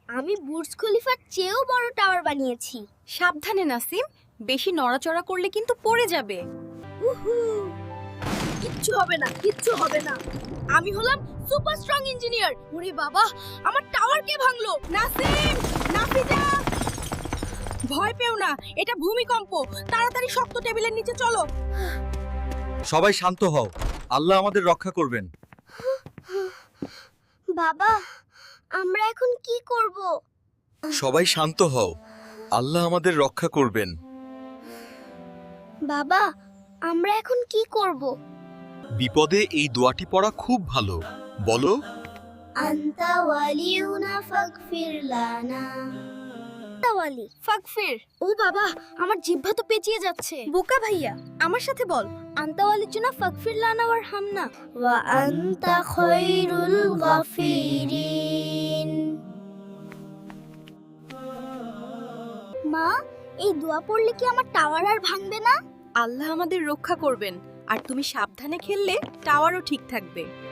আমি বুর্জ খলিফার চেয়েও বড় টাওয়ার বানিয়েছি। সাবধানে নাসিম, বেশি নড়াচড়া করলে কিন্তু পড়ে যাবে। উহু, কিচ্ছু হবে না, কিচ্ছু হবে না। আমি হলাম সুপার স্ট্রং ইঞ্জিনিয়ার। ওরে বাবা, আমার টাওয়ার কে ভাঙলো? নাসিম, নাফিজা, ভয় পেও না, এটা ভূমিকম্প। তাড়াতাড়ি শক্ত টেবিলের নিচে চলো। সবাই শান্ত হও, আল্লাহ আমাদের রক্ষা করবেন। বাবা, আমরা এখন কি করব? সবাই শান্ত হও, আল্লাহ আমাদের রক্ষা করবেন। বাবা, আমরা এখন কি করব? বিপদে এই দোয়াটি পড়া খুব ভালো। বলো, আনতা ওয়ালিউনা ফাগফির লানা। ওয়ালি ফাগফির। ও বাবা, আমার জিহ্বা তো পেঁচিয়ে যাচ্ছে। বোকা ভাইয়া, আমার সাথে বল। আনতা ওয়ালিউনা ফাগফির লানা ওয়ারহামনা ওয়া আনতা খায়রুল গাফিরিন। মা, এই দোয়া পড়লে কি আমার টাওয়ার আর ভাঙবে না? আল্লাহ আমাদের রক্ষা করবেন, আর তুমি সাবধানে খেললে টাওয়ারও ঠিক থাকবে।